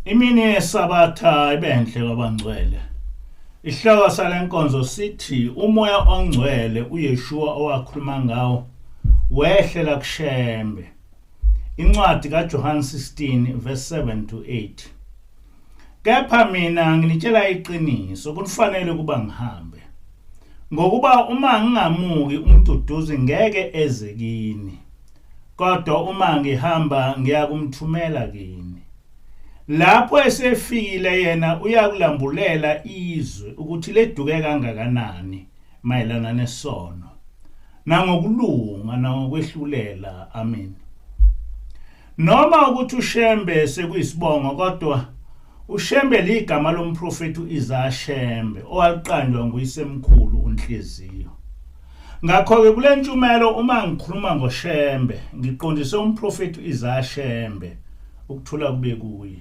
Imini yesabatha ibenhle kwabangcwele. Isihloko salenkonzo sithi umoya ongcwele Uyeshua owakhuluma ngawo wehlela Kushembe. Incwadi kaJohn 16 verse 7 to 8. Kepha mina nginitshela iqiniso kufanele kuba ngihambe. Ngokuba uma ngingamuki umduduzi ngeke eze kini. Kodwa uma ngihamba ngiyakumthumela kini. Lapho esefikile yena uyakulambulela izwe ukuthi leduke kangakanani mayelana nesono nangokulunga nangokwehlulela. Amen. Noma ukuthi uShembe sekuyisibongo kodwa uShembe ligama lomprofeti uIshembe owaqanjwa nguyisemkhulu uNhliziyo. Ngakho-ke kule ntshumayelo uma ngikhuluma ngoShembe ngiqondise umprofeti uIshembe ukuthula kube kuye.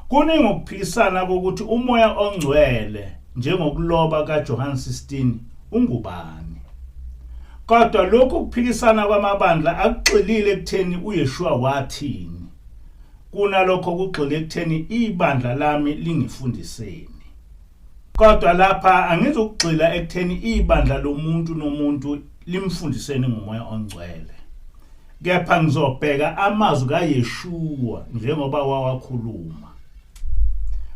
Kuningi ukuphikisana kokuthi umoya ongcwele njengokuloba kaJohn 16 ungubani. Kodwa lokhu kuphikisana kwamabandla akugxilile ekutheni uYeshua wathini. Kunalokho kugxile ekutheni ibandla lami lingifundiseni. Kodwa lapha angizukugxila ekutheni ibandla lomuntu nomuntu limfundiseni ngomoya ongcwele. Kepha ngizobheka amazwi kaYeshua njengoba wawakhuluma.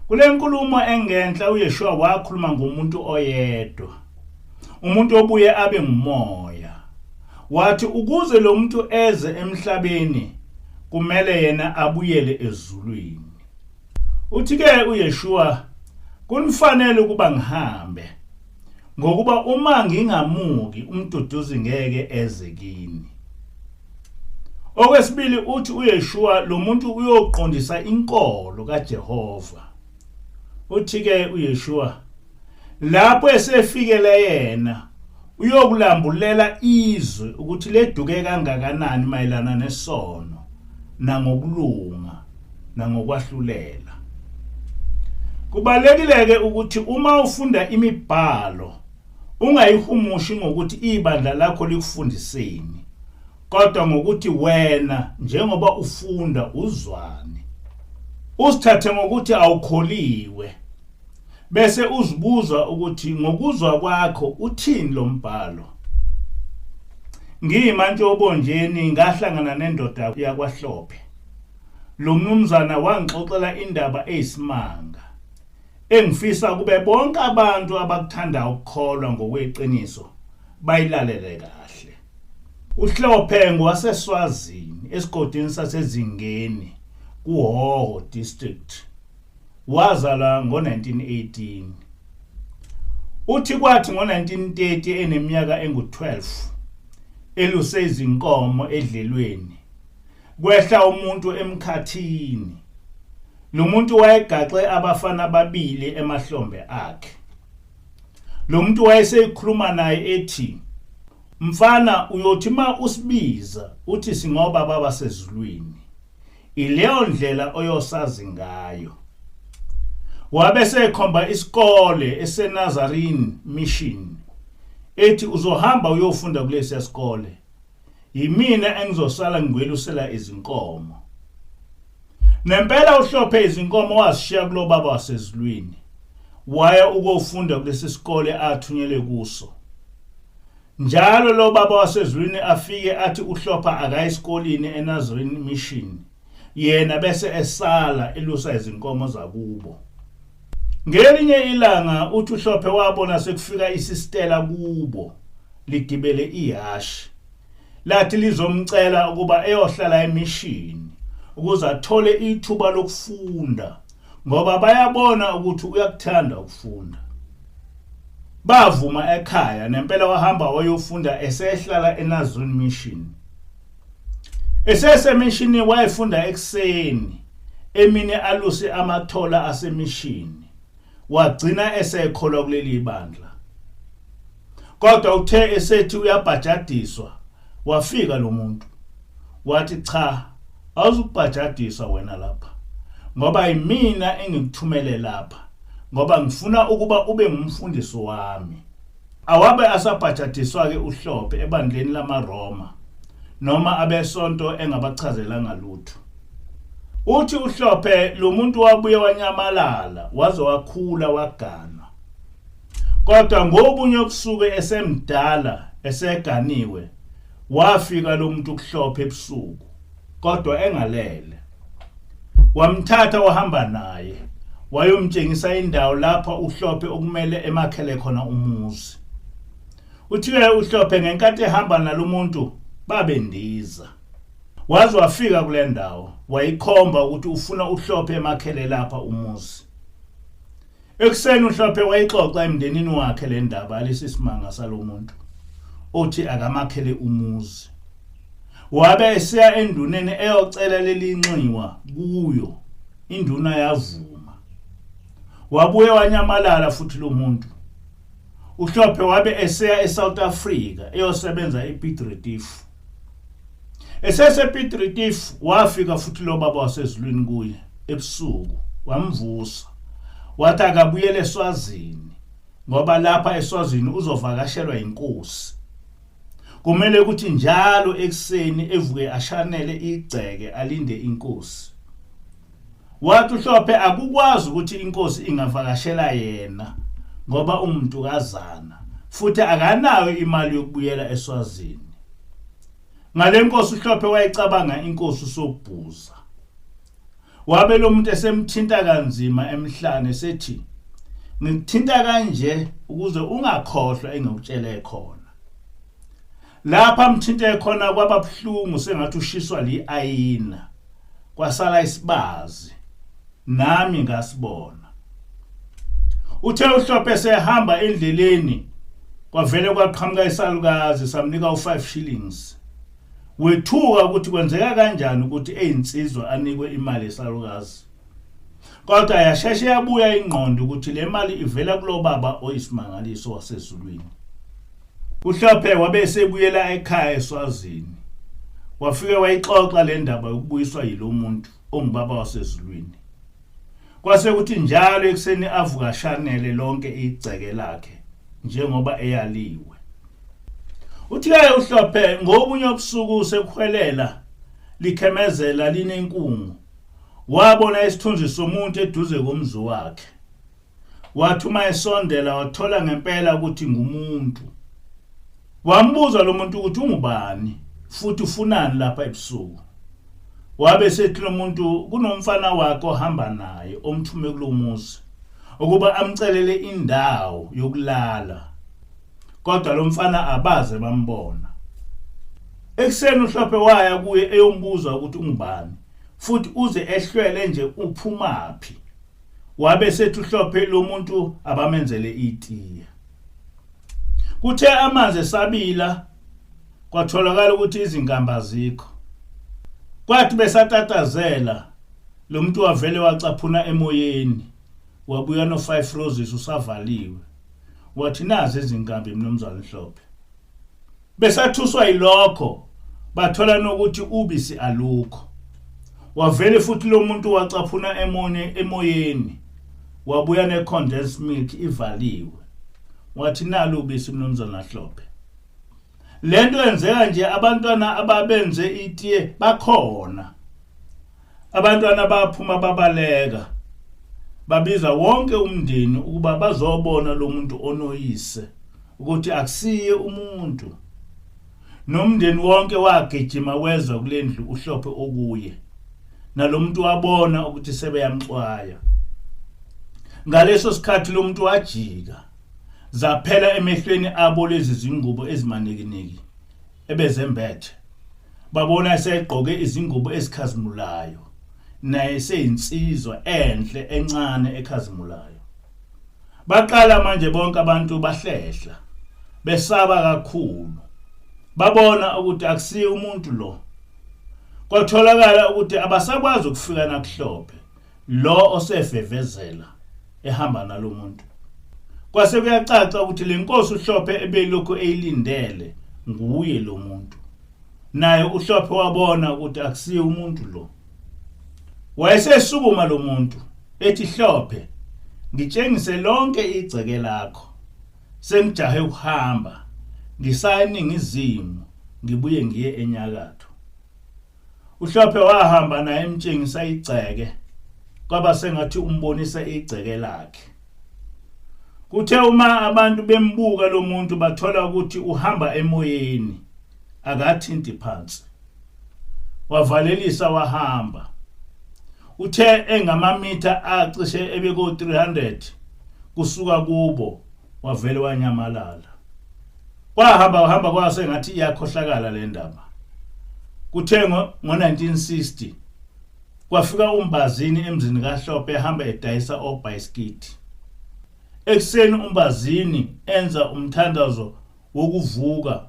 Kule nkulumo engenhla uYeshua wakhuluma ngomuntu oyedwa. Umuntu obuye abe ngumoya. Wathi ukuze lo muntu eze emhlabeni kumele yena abuyele ezulwini. Uthi-ke uYeshua kunifanele ukuba ngihambe. Ngokuba uma ngingamuki umduduzi ngeke eze kini. Okwesibili uthi uYeshua lo muntu uyoqondisa inkolo kaJehova. Uthi-ke uYeshua lapho esefikele yena uyokulambulela izwe ukuthi leduke kangakanani mayelana nesono nangokulunga nangokwahlulela. Kubalekile-ke ukuthi uma ufunda imibhalo ungayihumushi ngokuthi ibandla lakho likufundiseni, kodwa ngokuthi wena njengoba ufunda uzwane. Usithathe ngokuthi awukholiwe bese uzibuza ukuthi ngokuzwa kwakho uthini lo mbhalo. Ngiyimanje obonjeni ngahlangana nendoda yakwaHlophe. Lo mnumzana wangixoxela indaba eyisimanga engifisa kube bonke abantu abakuthanda ukukholwa ngokweqiniso bayilalele kahle. uHlophe ngwaseSwazini esigodini sasezingeni kuHhohho district. Wazalwa ngo-1918. Uthi kwathi ngo-1930 eneminyaka engu-12 eluse izinkomo edlelweni kwehla umuntu emkhathini. Lo muntu wayegaxe abafana ababili emahlombe akhe. Lo muntu wayesekhuluma naye ethi, "Mfana uyothi ma usibiza uthi singoba baba sezulwini. Ileyo ndlela oyosazi ngayo." Wabe sekhomba isikole eseNazarene Mission. Ethi uzohamba uyofunda kulesi sikole. Yimina engizosala ngikwelusela izinkomo. Nempela uHlophe izinkomo wazishiya kulo baba wasezulwini. Waya ukufunda kulesi sikole athunyelwe kuso. Njalo lo baba wasezulwini afike athi uHlophe akayi esikoleni eNazarene Mission. Yena bese esala elusa izinkomo zakubo. Ngelinye ilanga uthi uHlophe wabona sekufika isistela kubo ligibele ihashi. Lathi lizomcela ukuba eyohlala emission ukuze athole ithuba lokufunda ngoba bayabona ukuthi uyakuthanda ukufunda. Bavuma ekhaya nempela wahamba wayofunda esehlala eNazarene Mission. Esesemishini wayefunda ekseni emini aluse amathola asemishini. Wagcina esekholwa kuleli bandla. Kodwa uthe esethi uyabhajadiswa wafika lo muntu. Wathi cha, awuzubhajadiswa wena lapha. Ngoba yimina engikuthumele lapha. Ngoba ngifuna ukuba ube ngumfundisi wami. Awabe asabhajadiswa-ke uHlophe ebandleni lamaRoma noma abesonto engabachazelanga lutho. Uthi uhlophe lo muntu wabuye wanyamalala waze wakhula wagana. Kodwa ngobunye obusuku esemdala eseganiwe wafika lo muntu kuhlophe ebusuku kodwa engalele. Wamthatha wahamba naye wayomtshengisa indawo lapha uhlophe okumele emakhele khona umuzi. Uthi-ke uhlophe ngenkathi ehamba nalomuntu babendiza. Waze wafika kule ndawo wayikhomba ukuthi ufuna uhlophe emakhele lapha umuzi. Ekuseni uhlophe wayixoxa emndenini wakhe le ndaba alesisimanga salomuntu. Uthi akamakhele umuzi. Wabe esiya enduneni eyocela leli nxiwa kuyo. Induna yavuma. Wabuye wanyamalala futhi lo muntu. Uhlophe wabe esiya eSouth Africa eyosebenza ePiet Retief. ePiet Retief wafika futhi lo baba wasezulwini kuye ebusuku wamvusa. Wathi akabuyele eSwazini ngoba lapha eSwazini uzovakashelwa inkosi. Kumele ukuthi njalo ekseni evuke ashanele igceke alinde inkosi. Wathi uhlophe akukwazi ukuthi inkosi ingavakashela yena ngoba umuntu kazana futhi akanayo imali yokubuyela eSwazini. Ngale nkosi uhlophe wayicabanga inkosi usobhuza. Wabe lo muntu esemthinta kanzima emhlane sethi ngithinta kanje ukuze ungakhohlwa engikutshele khona. Lapha mthinte khona kwababhlungu sengathi ushiswa liayina. Kwasala isibazi. Nami ngasibona. Uthe uhlophe sehamba endleleni kwavele kwaqhamuka isalukazi samnika u5 shillings. Wethuka ukuthi kwenzeka kanjani ukuthi eyinsizwa anikwe imali yesalukazi. Kodwa yasheshe yabuya ingqondo ukuthi le mali ivela kulo baba oyisimangaliso wasezulwini. Uhlophe wabe esebuyela ekhaya eSwazini. Wafike wayixoxa le ndaba yokubuyiswa yilo muntu ongubaba wasezulwini. Kwase ukuthi njalo ekseni avuka shanele lonke igceke lakhe njengoba eyaliwe. Uthi-ke uhlophe ngobunye obusuku sekuhwelela likhemezela linenkungu. Wabona isithunzi somuntu eduze komzi wakhe. Wathi uma esondela wathola ngempela ukuthi ngumuntu. Wambuza lo muntu ukuthi ungubani futhi ufunani lapha ebusuku. Wabe sethi lo muntu kunomfana wakhe ohamba naye omthume kulo muzi ukuba amcelele indawo yokulala. Kodwa lo mfana abaze bambona. Ekseni uhlophe waya kuye eyombuza ukuthi ungubani futhi uze ehlwele nje uphumaphi. Wabe sethi uhlophe lo muntu abamenzele itiye. Kuthe amanzi esabila kwatholakala ukuthi izingamba zikho. Kwathi besatatazela lo muntu wavele wacaphuna emoyeni. Wabuya no5 roses usavaliwe. Wathi nazi izinkambi mnumzane Mhlophe. Besathuswa yilokho bathola nokuthi ubisi alukho. Wavele futhi lo muntu wacaphuna emoyeni. Wabuya necondensed milk ivaliwe. Wathi nalo ubisi mnumzane Mhlophe. Lento yenzeka nje abantwana ababenze itiye bakhona. Abantwana baphuma babaleka. Babiza wonke umndeni ukuba bazobona lo muntu onoyise ukuthi akusiye umuntu. Nomndeni wonke wagijima wezwa kulendlu uhlophe okuye. Nalomuntu wabona ukuthi sebeyamxwaya. Ngaleso sikhathi lo muntu wajika. Zaphela emehlweni abo lezi zingubo ezimanekineki ebezembethe. Babona esegqoke izingubo ezikhazimulayo. Naye seyinsizwa enhle encane ekhazimulayo. Baqala manje bonke abantu bahlehla besaba kakhulu. Babona ukuthi akusiye umuntu lo. Kwatholakala ukuthi abasakwazi ukufika nakuhlophe lo osevevezela ehamba nalo muntu. Kwase kuyacaca ukuthi le nkosi uhlophe ebelokho eyilindele nguye lo muntu. Naye uhlophe wabona ukuthi akusiye umuntu lo. Wayesesukuma lo muntu ethi Hlophe ngitshengise lonke igceke lakho. Sengijahe ukuhamba ngisaya eningizimu ngibuye ngiye enyakatho. uHlophe wahamba naye emtshengisa igceke kwaba sengathi umbonisa igceke lakhe. Kuthe uma abantu bembuka lo muntu bathola ukuthi uhamba emoyeni akathinti phansi. Wavalelisa wahamba. Uthe engamamitha acishe ebeko 300 kusuka kubo wavele wanyamalala. Wahamba kwase ngathi iyakhohlakala le ndaba. Kuthe ngo1960 kwafika umbazini emzini kaHlophe ehamba edayisa obhayisikiti. Ekseni umbazini enza umthandazo wokuvuka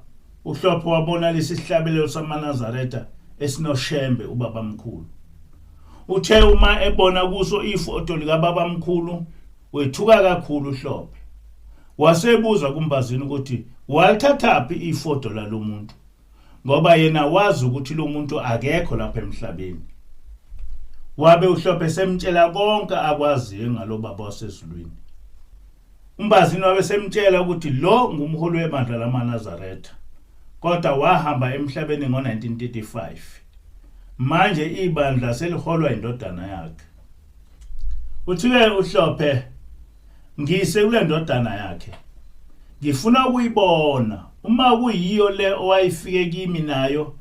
uHlophe wabona lesihlabelelo samaNazaretha esinoshembe ubabamkhulu. Uthe uma ebona kuso ifoto lika babamkhulu wethuka kakhulu uHlophe. Wasebuza kumbazini ukuthi walithathaphi ifoto lalomuntu ngoba yena wazi ukuthi lo muntu akekho lapha emhlabeni. Wabe uHlophe semtshela konke akwaziyo ngalo baba wasezulwini. Umbazini wabe semtshela ukuthi lo ngumholi webandla lamaNazaretha kodwa wahamba emhlabeni ngo1935. Manje ibandla seliholwa indodana yakhe. Uthi-ke uHlophe ngise kule ndodana yakhe. Ngifuna ukuyibona uma kuyiyo le owayifike kimi nayo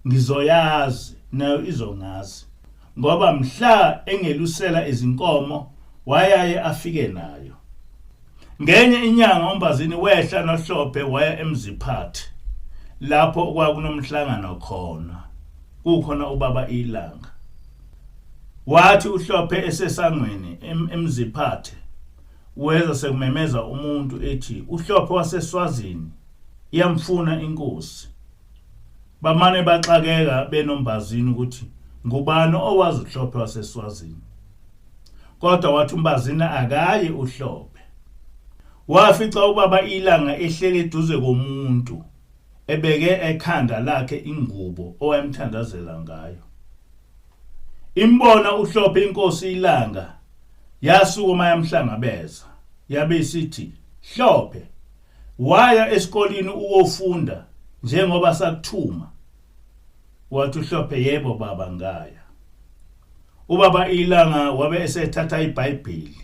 ngizoyazi nayo izongazi ngoba mhla engelusela izinkomo wayaye afike nayo. Ngenye inyanga umbazini wehla noHlophe waya emziphathe lapho kwakunomhlangano khona kukhona ubaba ilanga. Wathi uHlophe esesangweni emziphathe weza sekumemeza umuntu ethi uHlophe waseSwazini iyamfuna inkosi. Bamane baxakeka benombazini ukuthi ngubani owazi uHlophe waseSwazini. Kodwa wathi umbazini akaye uHlophe. Wafica ubaba ilanga ehlele eduze komuntu ebeke ekhanda lakhe ingubo owayemthandazela ngayo. Imbona uHlophe inkosi ilanga yasukuma yamhlangabeza yabe isithi Hlophe waya esikoleni ukufunda njengoba sakuthuma. Wathi uHlophe yebo baba ngaya. Ubaba ilanga wabe esethatha iBhayibheli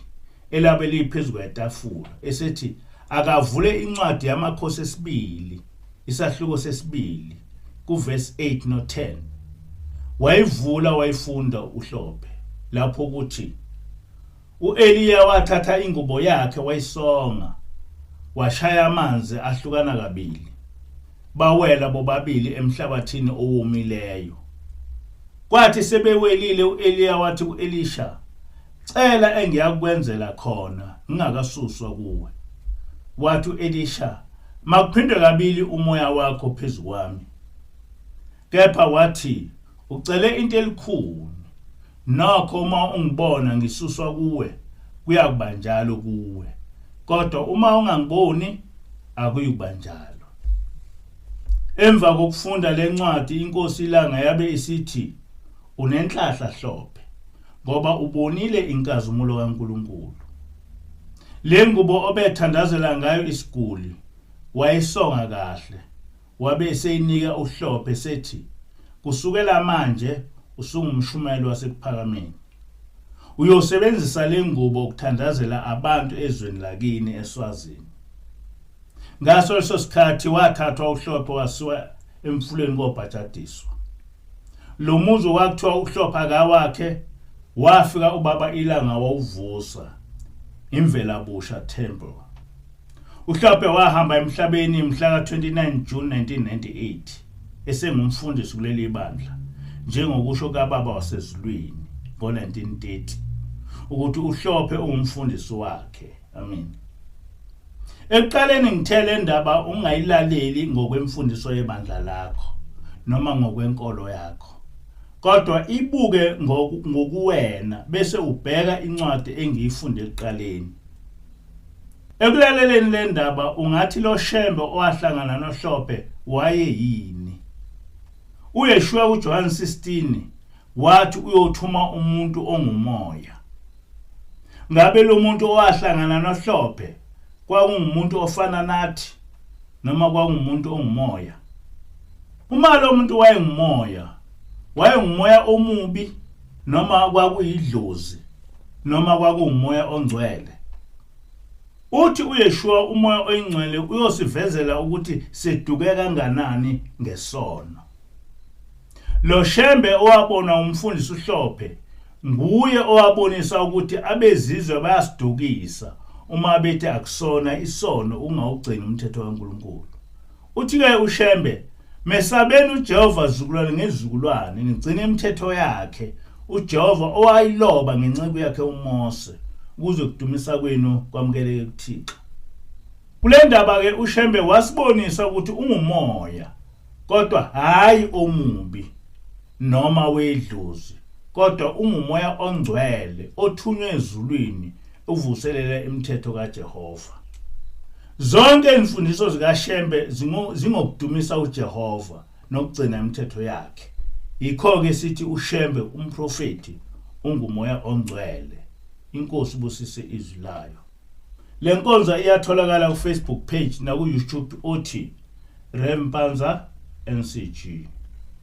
elabe liphezulu kwetafula esethi akavule incwadi yamakhosi esibili isahluko sesibili kuverse 8 no 10. Wayivula wayifunda uHlophe lapho kuthi uEliya wathatha ingubo yakhe wayisonga washaya amanzi ahlukana kabili bawela bobabili emhlabathini owomileyo. Kwathi sebewelile uEliya wathi kuElisha cela engiyakwenzela khona ngingakasuswa kuwe. Wathi uElisha makuphinde kabili umoya wakho phezulu kwami. Kepha wathi ucele into elikhulu nokho uma ungibona ngisuswa kuwe kuyakuba njalo kuwe kodwa uma ungangiboni akuyukuba njalo. Emva kokufunda lencwadi inkosi ilanga yabe isithi unenhlahla Hlophe ngoba ubonile inkazimulo kaNkulunkulu. Le ngubo obethandazela ngayo isiguli wayisonga kahle wabe eseyinika uHlophe sethi kusukela manje usungumshumeli wasekuphakameni. Uyosebenzisa le ngubo ukuthandazela abantu ezweni lakini eSwazini. Ngaso leso sikhathi wathathwa uHlophe wasiwa emfuleni kobhajadiswa. Lo muzi wakuthiwa uHlophe akawakhe wafika ubaba ilanga wawuvusa imvela busha temple. uHlophe wahamba emhlabeni mhla ka29 June 1998 esengumfundisi kuleli bandla njengokusho kaBaba wasezulwini ngo1930 ukuthi uHlophe ungumfundisi wakhe. Amen. Ekuqaleni ngithele indaba ungayilaleli ngokwemfundiso yebandla lakho noma ngokwenkolo yakho kodwa ibuke ngokuwena bese ubheka incwadi engiyifunde ekuqaleni. Ekulaleleni le ndaba ungathi lo Shembe owahlangana noHlophe waye yini? Uyeshua kuJohn 16 wathi uyothuma umuntu ongumoya. Ngabe lo muntu owahlangana noHlophe kwakungumuntu ofana nathi noma kwakungumuntu ongumoya? Uma lo muntu wayengumoya wayengumoya omubi noma kwakuyidlozi noma kwakuumoya ongcwele? Uthi uYeshua umoya oyingcwele uyosivezela ukuthi seduke kanganani ngesono. Lo Shembe owabona umfundisi uhlophe nguye owabonisa ukuthi abezizwe bayasidukisa uma bethi akusona isono ungawugcina umthetho kaNkulunkulu. Uthi-ke uShembe, mesabeni uJehova zukulwane ngezizukulwane nigcine imithetho yakhe uJehova owayiloba ngenceku yakhe uMose ukuze kudumisa kwenu kwamukeleke kuThixo. Kule ndaba-ke uShembe wasibonisa ukuthi ungumoya kodwa hayi omubi noma wedlozi, kodwa ungumoya ongcwele othunywe ezulwini uvuselela imithetho kaJehova. Zonke imfundiso zikaShembe zingokudumisa uJehova nokugcina imithetho yakhe. Yikho-ke sithi uShembe umprofeti ungumoya ongcwele. Inkosi busise izwi layo. Le nkonzo iyatholakala ku Facebook page na ku YouTube othi Rempanza NCG.